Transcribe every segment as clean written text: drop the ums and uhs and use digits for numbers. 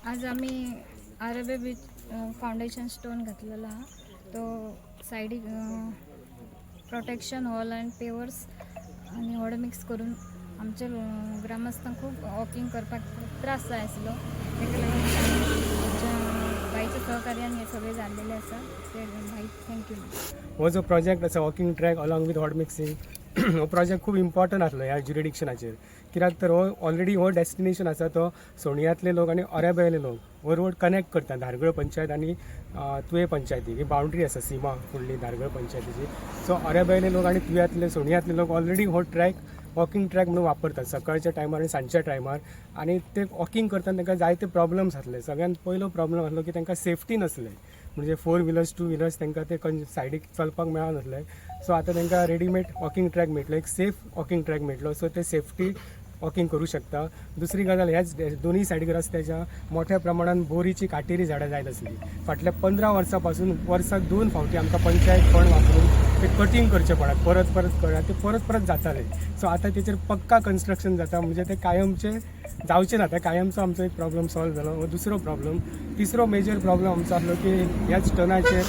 आज आम्ही Arbe beach foundation stone घातलेला हा. तो सायडीक प्रोटेक्शन वॉल अँड पेवर्स आणि हॉड मिक्स करून आमच्या ग्रामस्थांक खूप वॉकिंग करपाक त्रास जाय आसलो. तेका लागून बाईच्या सहकार्यान हे सगळे जाल्लेले आसा. ते बाई थँक्यू. हो जो प्रोजेक्ट आसा walking track along with hot mixing हो प्रोजेक्ट खूप इम्पॉर्टंट आसलो ह्या ज्युरिडिक्शनाचेर. कित्याक तर हो ऑलरेडी हो डेस्टिनेशन आसा तो सोणियातले लोक आणि अरेबेले लोक हो रोड कनेक्ट करता धारगळ पंचायत आणि तुये पंचायती ही बाउंड्री आसा सीमा फुडली धारगळ पंचायतीची. सो अरेबेले लोक आणि तुयांतले सोणियातले लोक ऑलरेडी हो ट्रॅक वॉकिंग ट्रॅक म्हणून वापरतात सकाळच्या टायमार आणि सांजच्या टायमार. आणि ते वॉकिंग करतना तांकां जायते प्रॉब्लम्स जातले. सगळ्यात पयलो प्रॉब्लम आसलो की तांकां सेफ्टी नसले. म्हणजे 4 व्हिलर्स 2 व्हिलर्स तांकां ते सायडीक चलपाक मेळनासले. सो आतां तांकां रेडीमेड वॉकिंग ट्रॅक मेळटलो, एक सेफ वॉकिंग ट्रॅक मेळटलो. सो ते सेफ्टी वॉकिंग करू शकता. दुसरी गजाल ह्याच दोन्ही सायडीक रस्त्याच्या मोठ्या प्रमाणात बोरीची काटेरी झाडां जायत आसली. फाटल्या 15 वर्सां पासून वर्साक 2 फावटी आमकां पंचायत फंड वापरून ते कटींग करचें पडत, परत करता ते परत जाताले. सो आतां तेचेर पक्का कन्स्ट्रक्शन जाता म्हणजे ते कायमचे जावचें ना. ते कायमचो आमचो एक प्रॉब्लम सॉल्व जालो. हो दुसरो प्रॉब्लम. तिसरो मेजर प्रॉब्लम आमचो आसलो की ह्याच टर्नाचेर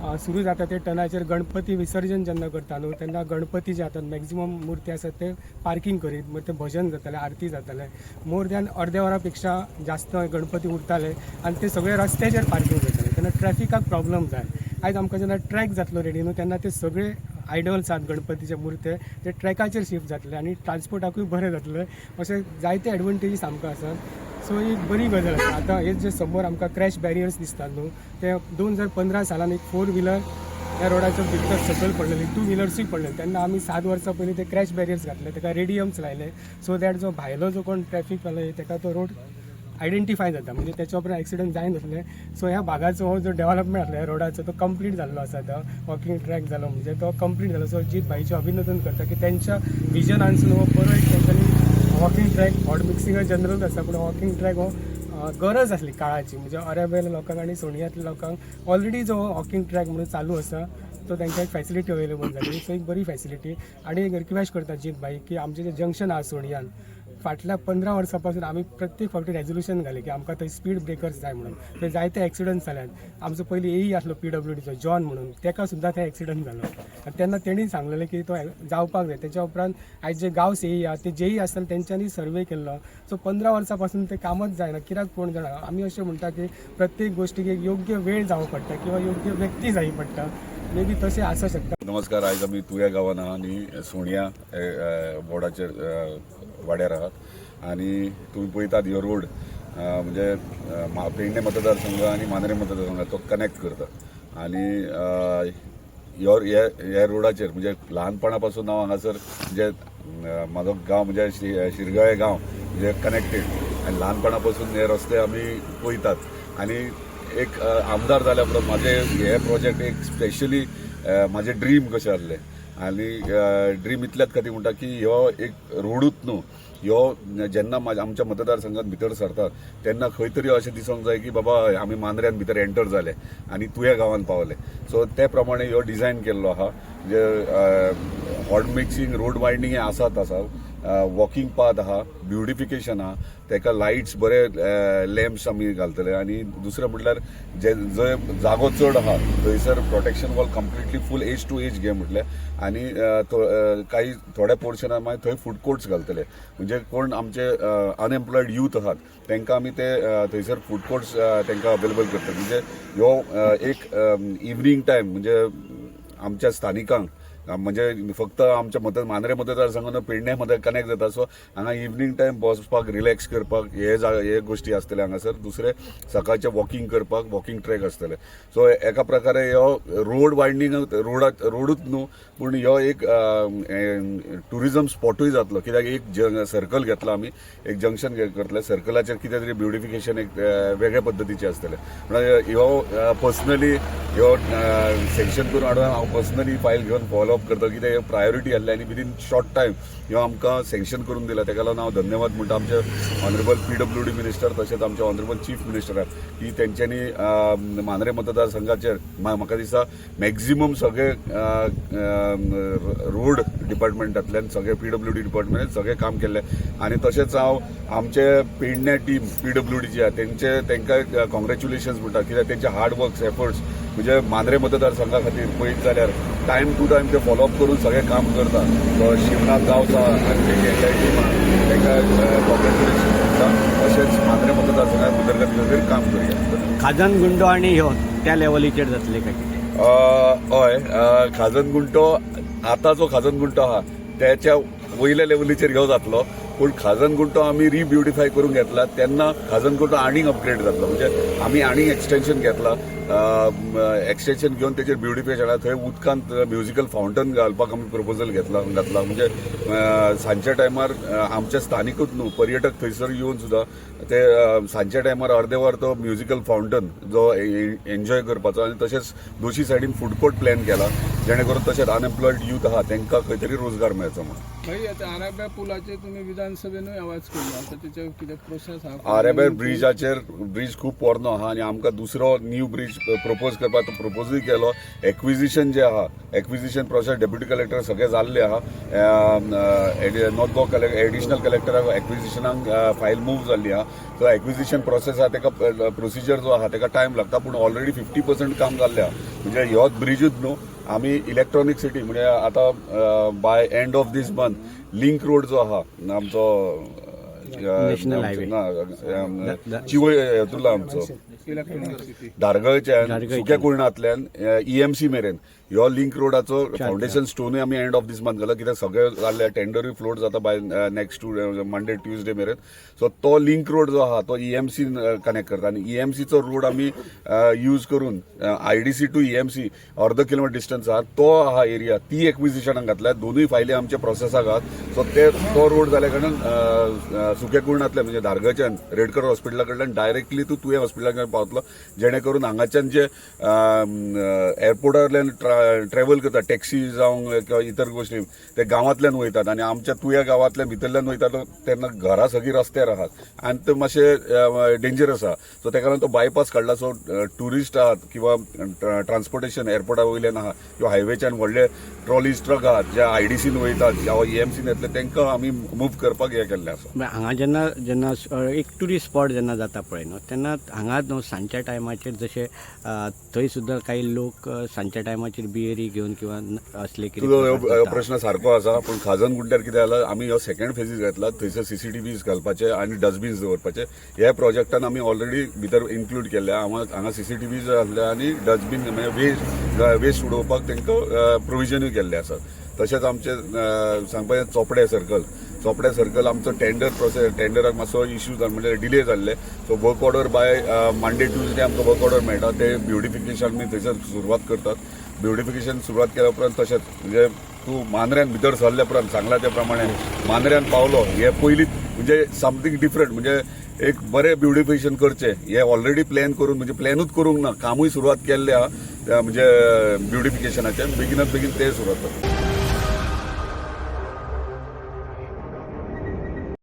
सुरू जाता ते टर्नाचेर गणपती विसर्जन जेन्ना करता न्हू तेन्ना गणपती जे जातात मॅक्झिमम मूर्ती आसात ते पार्किंग करीत. मग ते भजन जाताले, आरती जाताले. मोर दॅन अर्द्या वरापेक्षा जास्त गणपती उरताले आणि ते सगळे रस्त्याचेर पार्किंग करताले. तेन्ना ट्रॅफिकाक प्रॉब्लम जाय. आयज आमकां जेन्ना ट्रॅक जातलो रेडी न्हू तेन्ना ते सगळे आयडल्स आहात गणपतीचे मुर्ते ते ट्रॅकाचेर शिफ्ट जातले आणि ट्रान्सपोर्टाकूय बरें जातले. अशे जायते एडवांटेजीस आमकां आसात. सो ही बरी गजाल आसा. आतां हे जे समोर आमकां क्रॅश बॅरियर्स दिसतात न्हू ते 2015 सालान एक 4 व्हिलर ह्या रोडाचो भितर सकयल पडलेली, 2 व्हिलर्सूय पडलेली. तेन्ना आमी 7 वर्सां पयलीं ते क्रॅश बॅरियर्स घातले, तेका रेडियम्स लायले. सो दॅट जो भायलो जो कोण ट्रॅफिक वालो तेका तो रोड आयडेंटिफाय जाता म्हणजे त्याच्या उपरांत एक्सिडंट जाय नासले. सो ह्या भागाचो हो जो डेव्हलपमेंट आसलो ह्या रोडाचो तो कंप्लीट जाल्लो आसा. तो वॉकिंग ट्रॅक जालो म्हणजे तो कंप्लीट जालो. सो जीत भाईचे अभिनंदन करता की त्यांच्या विजनानसून हो बरो एक तेंच्यांनी walking track hot mixing general आसा पण वॉकिंग ट्रॅक हो गरज आसली काळाची. म्हणजे अरेबेल लोकांक आणि सोणियातल्या लोकांक ऑलरेडी जो वॉकिंग ट्रॅक म्हणून चालू आसा तो तांकां एक फॅसिलिटी अवेलेबल जाली. सो एक बरी फॅसिलिटी. आणि एक रिक्वेस्ट करता जीत भाई की आमचे जे जंक्शन आहा सोणियान फाटल्या 15 वर्सां पासून आम्ही प्रत्येक फावटी रेझोल्युशन घाले की आमकां थंय स्पीड ब्रेकर्स जाय म्हणून. ते जायते एक्सिडंट जाल्यात. आमचो पयलीं एई आसलो PWDचो जॉन म्हणून तेका सुद्दां थंय एक्सिडंट जालो आनी तेन्ना तेणी सांगलेलें की तो जावपाक जाय. तेच्या उपरांत आयज जे गांव सेई आहा ते जेई आसतना तेंच्यांनी सर्वे केल्लो. सो 15 वर्सां पासून ते कामच जायना. कित्याक कोण जाणा. आमी अशें म्हणटा की प्रत्येक गोष्टीक एक योग्य वेळ जावं पडटा किंवा योग्य व्यक्ती जाय पडटा. मे बी तशें आसूं शकता. नमस्कार. आयज आमी तुया गांवान आहा आनी सोणिया बोर्डाचेर वाड्यार आहात आणि तुम्ही पळयतात हो रोड म्हणजे पेडणे मतदारसंघ आणि मांद्रे मतदारसंघ तो कनेक्ट करता. आणि ह्या रोडाचेर म्हणजे ल्हानपणा पासून हांव हांगासर म्हणजे म्हाजो गांव म्हणजे शिरगाळे गांव म्हणजे कनेक्टेड आनी ल्हानपणा पासून हे रस्ते आमी पळयतात. आणि एक आमदार जाल्या उपरांत माझे हे प्रोजेक्ट एक स्पेशली माझे ड्रीम कशें आसलें. आनी ड्रीम इतल्याच खातीर म्हणटा की ह्यो एक रोडूच न्हू ह्यो जेन्ना आमच्या मतदारसंघात भितर सरतात तेन्ना खंय तरी अशें दिसोंक जाय की बाबा आमी मांद्र्यान भितर एंटर जाले आनी तुया गांवांत पावले. सो ते प्रमाणे ह्यो डिझायन केल्लो आहा. म्हणजे हॉट मिक्सिंग रोड वायडनींग आसात आसा, वॉकिंग पाथ आहा, ब्युटिफिकेशन आहा, तेका लायट्स बरे लॅम्प्स आमी घालतले. आनी दुसरें म्हटल्यार जे जंय जागो चड आहा थंयसर protection wall completely full edge to edge घे म्हटले. आनी काही थोड्या पोर्शनार मागीर थंय फूड कोर्ट्स घालतले. म्हणजे कोण आमचे अनएम्प्लॉयड यूथ आहात तांकां आमी ते थंयसर फूड कोर्ट्स तांकां अवेलेबल करतात. म्हणजे ह्यो एक इवनिंग टायम म्हणजे आमच्या स्थानिकांक म्हणजे फक्त आमच्या मांद्रे मतदारसंघान पेडणे मध्ये कनेक्ट जाता. सो हांगा इवनिंग टायम बसपाक रिलॅक्स करपाक हे गोष्टी आसतले हांगासर. दुसरे सकाळचे वॉकिंग करपाक वॉकिंग ट्रॅक आसतले. सो एका प्रकारे हो रोड वायडनींग रोडूच न्हू पूण ह्यो एक टुरिझम स्पॉटूय जातलो. कित्याक एक सर्कल घेतला आमी, एक जंक्शन करतले. सर्कलाचेर कितें तरी ब्युटिफिकेशन एक वेगळ्या पद्दतीचें आसतलें. म्हणल्यार ह्यो पर्सनली ह्यो सेक्शन करून हाडून हांव पर्सनली फायल घेवन फॉलो फॉलोअप करता कितें प्रायोरिटी आहली आनी विदीन शॉर्ट टायम ह्यो आमकां सँक्शन करून दिला. ताका लागून हांव धन्यवाद म्हणटा आमचे ऑनरेबल PWD मिनिस्टर तशेंच आमचे ऑनरेबल चीफ मिनिस्टराक की तेंच्यांनी मांद्रे मतदारसंघाचेर म्हाका दिसता मॅक्झिमम सगळे रोड डिपार्टमेंटांतल्यान सगळे PWD डिपार्टमेंट सगळें काम केल्लें. आनी तशेंच हांव आमचे पेडणे टीम PWDची आहा तांकां कॉंग्रॅच्युलेशन्स म्हणटा कित्याक तेंचे हार्ड वर्क्स एफर्ट्स म्हणजे मांद्रे मतदारसंघा खातीर पळयत जाल्यार टायम टू टायम ते फॉलोअप करून सगळें काम करता. तो शिवनाथ गांवचा आनी तेजी एंटायर टीम आहा तांकां कॉंग्रॅच्युलेशन्स म्हणटा. तशेंच मांद्रे मतदारसंघात उदरगत खातीर काम करया. खाजन गुंडो आणि ह्यो त्या लेवलीचेर जातले काय? हय, खाजन गुंटो आतांचो खाजन गुंटो आहा त्याच्या वयल्या लेवलीचेर ह्यो जातलो. पूण खाजन गुंटो आमी रिब्युटिफाय करून घेतला तेन्ना खाजन गुंटो आनीक अपग्रेड जातलो. म्हणजे आमी आनीक एक्सटेंशन घेतला. एक्सटेंशन घेवन तेचेर ब्युटिफिकेशन थंय उदकांत म्युजिकल फावंटन घालपाक आमी प्रपोजल घातला. म्हणजे सांजच्या टायमार आमचे स्थानिकूच न्हू पर्यटक थंयसर येवन सुद्दां ते सांजच्या टायमार अर्दे वर तो म्युजिकल फावंटन जो एन्जॉय करपाचो. आनी तशेंच दोशी सायडीन फूड कोर्ट प्लॅन केला जेणे करून तशेंच अनएम्प्लॉयड यूथ आहा तांकां खंय तरी रोजगार मेळचो म्हणून. आराब्या पुलाचेर तुमी विधानसभेनूय आवाज केल्लो आतां तेचे कितें प्रोसेस आहा? आराब्या ब्रिजाचेर ब्रिज खूब पोरनो आहा आनी आमकां दुसरो न्यू ब्रिज प्रपोज करपाक तो प्रपोजूय केलो. एक्विजिशन जे आहा एक्विजिशन प्रोसेस डेप्युटी कलेक्टर सगळे जाल्ले आहा. नॉर्थ गोवा एडिशनल कलेक्टराक एक्विजिशनाक फायल मूव जाल्ली आहा. सो एक्विजिशन प्रोसेस आहा ताका प्रोसिजर जो आहा ताका टायम लागता. पूण ऑलरेडी 50% काम जाल्लें आहा. म्हणजे ह्योच ब्रिजूच न्हू आमी इलेक्ट्रॉनीक सिटी म्हणजे आतां by end of this month link road जो आहा आमचो नॅशनल हायवे चिवय हेतुलो आमचो धारगळच्यान सुक्या कुर्णांतल्यान EMC मेरेन ह्यो लिंक रोडाचो फाउंडेशन स्टोनूय आमी एंड ऑफ दीस मंथ घाला. कित्याक सगळे जाल्ले टेंडरूय फ्लोट जाता बाय नेक्स्ट मंडे ट्युजडे मेरेन. सो तो लिंक रोड जो आहा तो EMC कनेक्ट करता आनी EMCचो रोड आमी यूज करून IDC टू EMC अर्द किलोमीटर डिस्टन्स आहा तो आहा एरिया ती एक्विजिशनाक घातल्या. दोनूय फायली आमच्या प्रोसेसाक आहात. सो तो रोड जाल्या कारणान सुक्या कुर्णांतल्यान म्हणजे धारगळच्यान रेडकर हॉस्पिटला कडल्यान डायरेक्टली तूं तुवें हॉस्पिटलाक पावतलो जेणे करून हांगाच्यान जे एअरपोर्टावयल्यान ट्रॅव्हल करता टॅक्सी जावं किंवा इतर गोश्टी ते गांवांतल्यान वयतात आनी आमच्या तुया गांवांतल्यान भितरल्यान वयतात तेन्ना घरां सगळीं रस्त्यार आहात आनी ते मातशे डेंजरस आहा. सो तेका लागून तो बायपास काडला. सो ट्युरिस्ट आहात किंवा ट्रान्सपोर्टेशन एअरपोर्टा वयल्यान आहा किंवा हायवेच्यान व्हडले ट्रॉलीज ट्रक आहात जे IDCन वयतात किंवा EMCन येतले तांकां आमी मूव करपाक हें केल्लें आसा. हांगा जेन्ना एक टुरिस्ट स्पॉट जेन्ना जाता पळय न्हू तेन्ना हांगा न्हू सांजच्या टायमाचेर जशे थंय सुद्दां काही लोक सांजच्या टायमाचेर बियरी घेवन किंवा असले तुजो प्रश्न सारको आसा. पूण खाजन गुंट्यार कितें जालां आमी हो सेकंड फेजीस घातला. थंयसर CCTVs घालपाचे आनी डस्टबिन्स दवरपाचे. ह्या प्रोजेक्टान आमी ऑलरेडी भितर इन्क्लूड केल्ले. हांगा CCTVs घातले आनी डस्टबीन म्हणजे वेस्ट उडोवपाक तांकां प्रोविजनूय केल्ले आसा. तशेंच आमचे सांगपाचें चोपडे सर्कल आमचो टेंडराक मातसो इश्यू जालो म्हणजे डिले जाल्ले. So work order by Monday Tuesday आमकां वर्क ऑर्डर मेळटा. ते ब्युटिफिकेशन आमी थंयसर सुरवात करतात. ब्युटिफिकेशन सुरवात केल्या उपरांत तशेंच म्हणजे तूं मांद्र्यान भितर सरल्या उपरांत सांगला त्या प्रमाणे मांद्र्यान पावलो हे पयलींच म्हणजे समथींग डिफरंट म्हणजे एक बरें ब्युटिफिकेशन करचें हे ऑलरेडी प्लॅन करून म्हणजे प्लॅनूच करूंक ना कामूय सुरवात केल्लें आहा म्हणजे ब्युटिफिकेशनाचें बेगिनात बेगीन ते सुरवात करता.